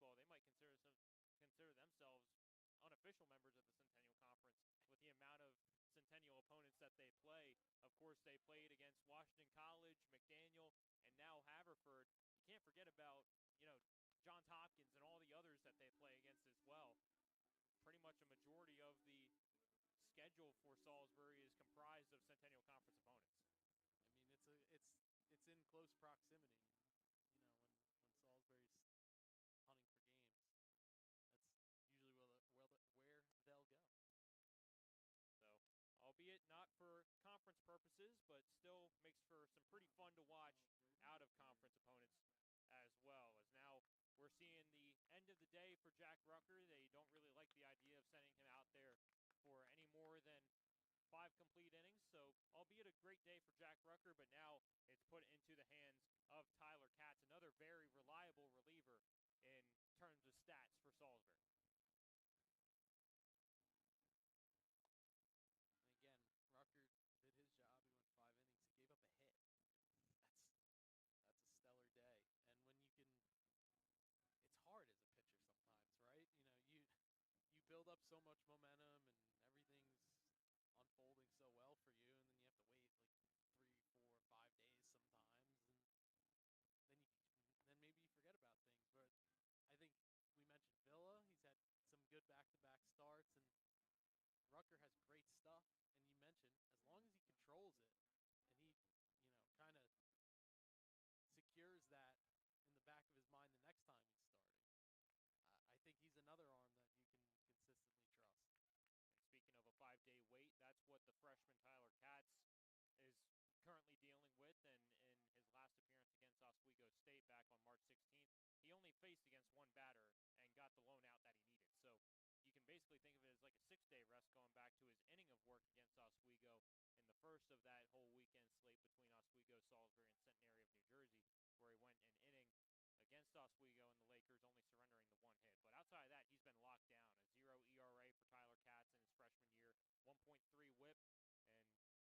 baseball, they might consider themselves unofficial members of the Centennial Conference with the amount of Centennial opponents that they play. Of course, they played against Washington College, McDaniel, and now Haverford. You can't forget about, Johns Hopkins and all the others that they play against as well. Pretty much a majority of the schedule for Salisbury is comprised of Centennial Conference opponents. I mean, it's in close proximity. When Salisbury's hunting for games, that's usually where they'll go. So, albeit not for conference purposes, but still makes for some pretty fun to watch out-of-conference opponents as well. As now we're seeing the end of the day for Jack Rucker. They don't really like the idea of sending him out there for any more than 5 complete innings. So, albeit a great day for Jack Rucker, but now it's put into the hands of Tyler Katz, another very reliable reliever in terms of stats for Salisbury. And again, Rucker did his job. He went 5 innings. He gave up a hit. That's a stellar day. And when you can, it's hard as a pitcher sometimes, right? You build up so much momentum and everything's unfolding so well for you, and then you have to wait like 3, 4, 5 days sometimes, and then maybe you forget about things. But I think we mentioned Villa. He's had some good back-to-back starts, and Rucker has great stuff. And you mentioned, as long as he controls it and he, kind of secures that in the back of his mind the next time he's starting, I think he's another arm that you can consistently trust. And speaking of a 5-day wait, that's what the freshman Tyler Katz is currently dealing with. And in his last appearance against Oswego State back on March 16th, he only faced against one batter and got the lone out that he needed. So you can basically think of it as like a 6-day rest going back to his inning of work against Oswego in the first of that whole weekend slate between Oswego, Salisbury, and Centenary of New Jersey, where he went an inning against Oswego and the Lakers, only surrendering the 1 hit. But outside of that, he's been locked down. A 0 ERA for Tyler Katz in his freshman year, 1.3 whip,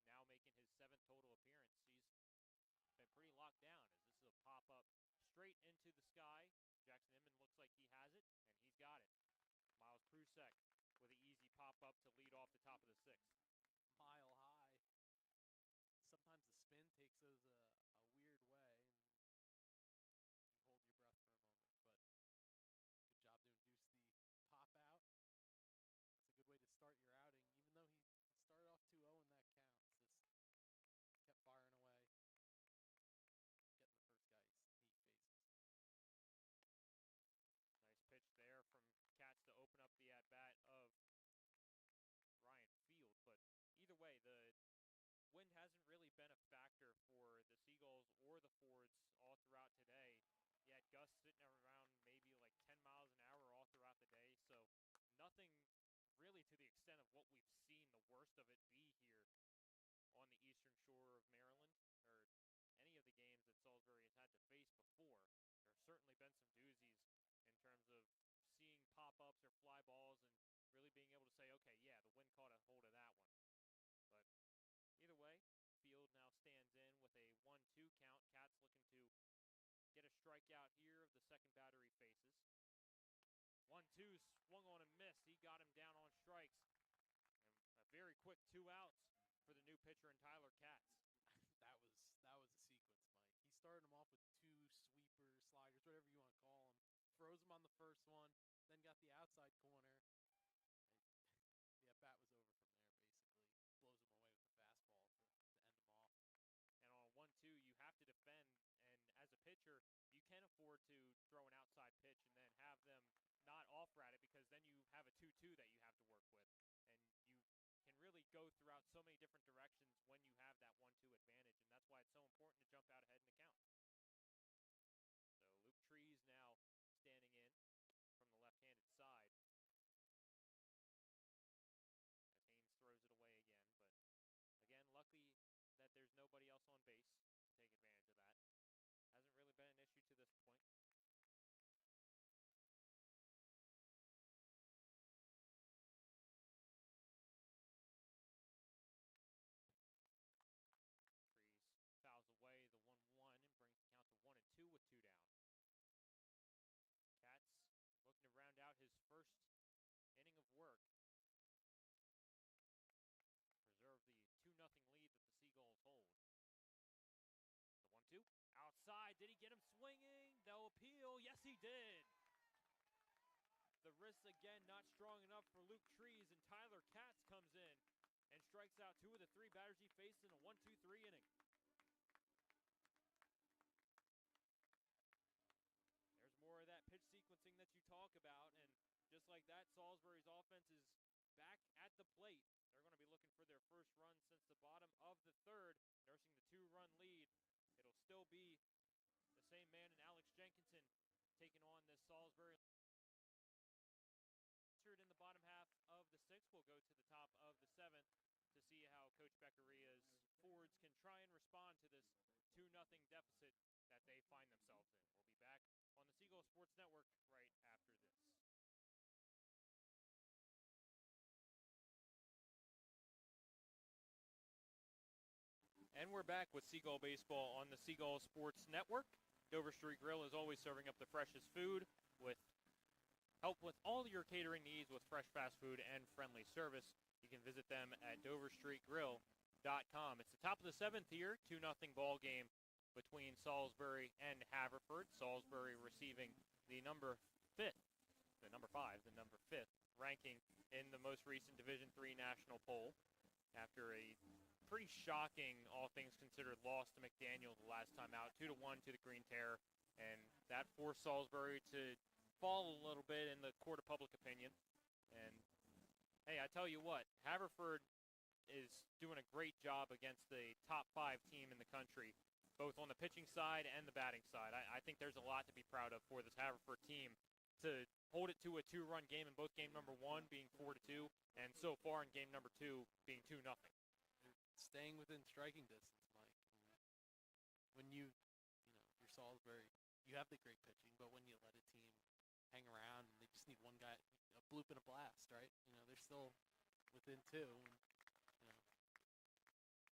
and now making his 7th total appearance. He's been pretty locked down, as this is a pop-up straight into the sky. Jackson Inman looks like he has it, and he's got it. Miles Prusek with an easy pop-up to lead off the top of the 6th. Mile high. Sometimes the spin takes those a weird way, and you hold your breath for a moment. But good job to induce the pop out. That's a good way to start your outing, even though he started off 2-0 in that count. Just kept firing away, getting the first guys heat bases. Nice pitch there from Katz to open up the at-bat of Ryan Field. But either way, the wind hasn't really been a factor for the Seagulls or the Fords all throughout today. You had gusts sitting around maybe like 10 miles an hour all throughout the day. So nothing really to the extent of what we've seen the worst of it be here on the eastern shore of Maryland, or any of the games that Salisbury has had to face before. There have certainly been some doozies in terms of seeing pop-ups or fly balls and really being able to say, okay, yeah, the wind caught a hold of that one. But either way, Field now stands in with a 1-2 count. Katz looking to get a strikeout here of the second batter he faces. 1-2, swung on and missed. He got him down on strikes. And a very quick 2 outs for the new pitcher in Tyler Katz. That was a sequence, Mike. He started him off with 2 sweepers, sliders, whatever you want to call them. Froze him on the first one, then got the outside corner. The at-bat was over from there, basically. Blows him away with the fastball to end him off. And on 1-2, you have to defend. And as a pitcher, you can afford to throw an outside pitch and then have them not off-rat it, because then you have a 2-2 that you have to work with. And you can really go throughout so many different directions when you have that 1-2 advantage. And that's why it's so important to jump out ahead in the count. So Luke Trees now standing in from the left-handed side, as Haynes throws it away again. But again, lucky that there's nobody else on base to take advantage of that. Hasn't really been an issue to this point. Trees fouls away the 1-1 and brings the count to 1-2 with 2 down. Katz Did he get him swinging? They'll appeal. Yes, he did. The wrists again not strong enough for Luke Trees, and Tyler Katz comes in and strikes out 2 of the 3 batters he faced in a 1-2-3 inning. There's more of that pitch sequencing that you talk about, and just like that, Salisbury's offense is back at the plate. They're going to be looking for their first run since the bottom of the 3rd, nursing the 2-run lead. It'll still be the same man in Alex Jenkinson taking on this Salisbury. In the bottom half of the 6th, we'll go to the top of the 7th to see how Coach Beccaria's Fords can try and respond to this 2-0 deficit that they find themselves in. We'll be back on the Seagulls Sports Network right after this. And we're back with Seagull Baseball on the Seagull Sports Network. Dover Street Grill is always serving up the freshest food with help with all your catering needs with fresh fast food and friendly service. You can visit them at doverstreetgrill.com. It's the top of the 7th here, 2-0 ball game between Salisbury and Haverford. Salisbury receiving the number 5th ranking in the most recent Division III national poll after a pretty shocking, all things considered, loss to McDaniel the last time out, 2-1 to the Green Terror, and that forced Salisbury to fall a little bit in the court of public opinion. And hey, I tell you what, Haverford is doing a great job against the top 5 team in the country, both on the pitching side and the batting side. I think there's a lot to be proud of for this Haverford team to hold it to a 2-run game in both game number 1 being 4-2, and so far in game number 2 being 2-0. Staying within striking distance, Mike. When you're Salisbury, you have the great pitching, but when you let a team hang around and they just need one guy, a bloop and a blast, right? They're still within 2. And,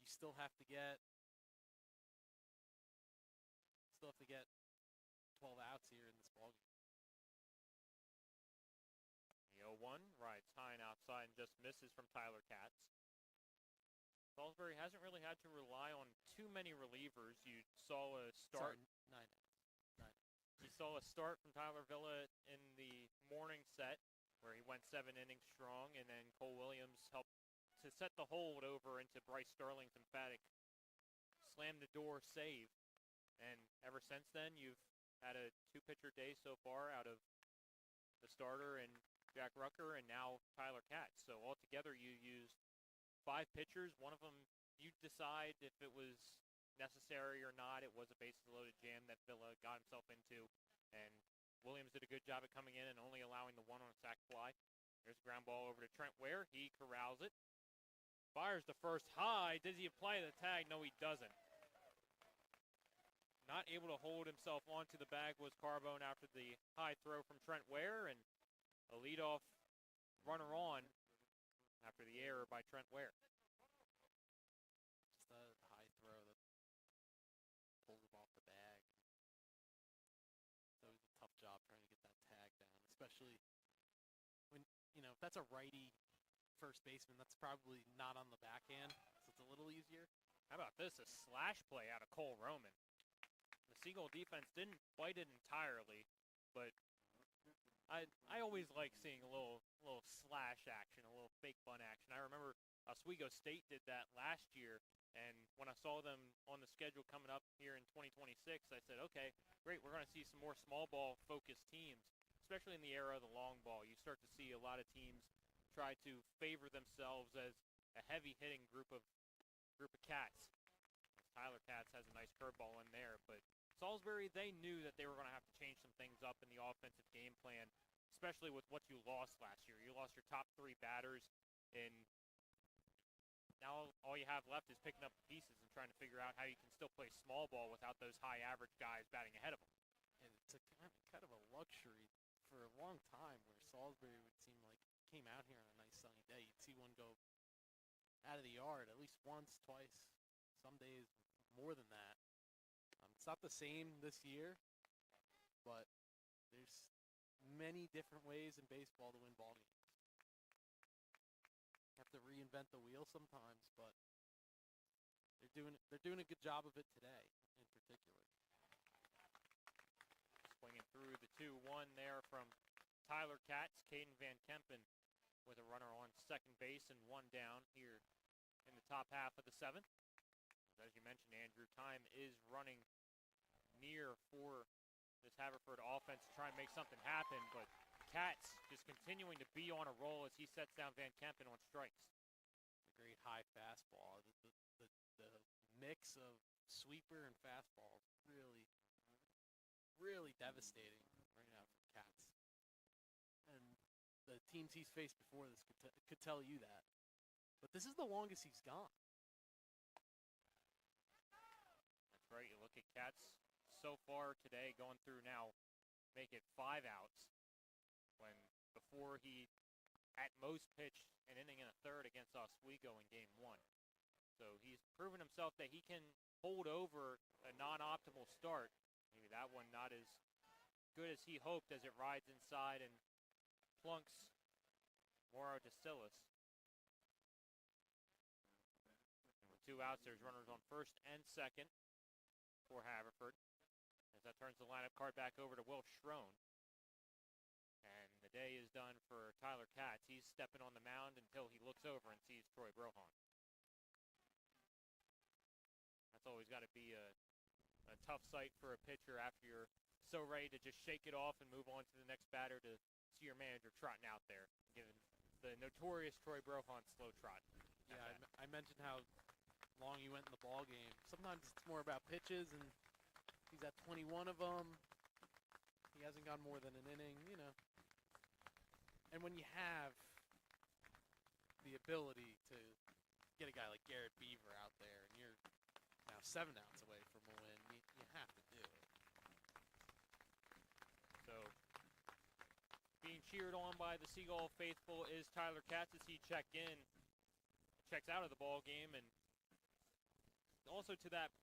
you still have to get 12 outs here in this ballgame. The 0-1 rides high and outside and just misses from Tyler Katz. Salisbury hasn't really had to rely on too many relievers. You saw a start. Sorry, 9 outs. You saw a start from Tyler Villa in the morning set where he went 7 innings strong, and then Cole Williams helped to set the hold over into Bryce Sterling's emphatic slam the door save. And ever since then, you've had a 2-pitcher day so far out of the starter and Jack Rucker and now Tyler Katz. So altogether, you used 5 pitchers. One of them, you decide if it was necessary or not. It was a bases-loaded jam that Villa got himself into, and Williams did a good job at coming in and only allowing the 1 on a sac fly. There's a ground ball over to Trent Ware. He corrals it. Fires the first high. Does he apply the tag? No, he doesn't. Not able to hold himself onto the bag was Carbone after the high throw from Trent Ware, and a leadoff runner on after the error by Trent Ware. Just a high throw that pulls him off the bag. That was a tough job trying to get that tag down, especially when, if that's a righty first baseman, that's probably not on the backhand, so it's a little easier. How about this? A slash play out of Cole Roman. The Seagull defense didn't bite it entirely, but I always like seeing a little slash action, a little fake bunt action. I remember Oswego State did that last year, and when I saw them on the schedule coming up here in 2026, I said, okay, great, we're going to see some more small ball focused teams, especially in the era of the long ball. You start to see a lot of teams try to favor themselves as a heavy hitting group of cats. Tyler Katz has a nice curveball in there, but Salisbury, they knew that they were going to have to change some things up in the offensive game plan, especially with what you lost last year. You lost your top 3 batters, and now all you have left is picking up the pieces and trying to figure out how you can still play small ball without those high average guys batting ahead of them. And it's a kind of a luxury for a long time where Salisbury would seem like came out here on a nice sunny day. You'd see one go out of the yard at least once, twice, some days more than that. It's not the same this year, but there's many different ways in baseball to win ball games. You have to reinvent the wheel sometimes, but they're doing a good job of it today in particular. one there from Tyler Katz. Caden Van Kempen with a runner on second base and one down here in the top half of the seventh. As you mentioned, Andrew, time is running near for this Haverford offense to try and make something happen, but Katz just continuing to be on a roll as he sets down Van Kempen on strikes. A great high fastball. The mix of sweeper and fastball is really, really devastating right now for Katz. And the teams he's faced before this could tell you that. But this is the longest he's gone. That's right. You look at Katz so far today, going through now, make it 5 outs. When before he at most pitched an inning and a third against Oswego in game 1. So he's proven himself that he can hold over a non-optimal start. Maybe that one not as good as he hoped as it rides inside and plunks Moro DeSillis. And with 2 outs, there's runners on first and second for Haverford. As that turns the lineup card back over to Will Schrone. And the day is done for Tyler Katz. He's stepping on the mound until he looks over and sees Troy Brohan. That's always got to be a tough sight for a pitcher after you're so ready to just shake it off and move on to the next batter to see your manager trotting out there, given the notorious Troy Brohan slow trot. Yeah, I mentioned how long he went in the ball game. Sometimes it's more about pitches, and he's at 21 of them. He hasn't gone more than an inning, you know. And when you have the ability to get a guy like Garrett Beaver out there, and you're now 7 outs away from a win, you have to do it. So, being cheered on by the Seagull faithful is Tyler Katz as he checks out of the ball game, and also to that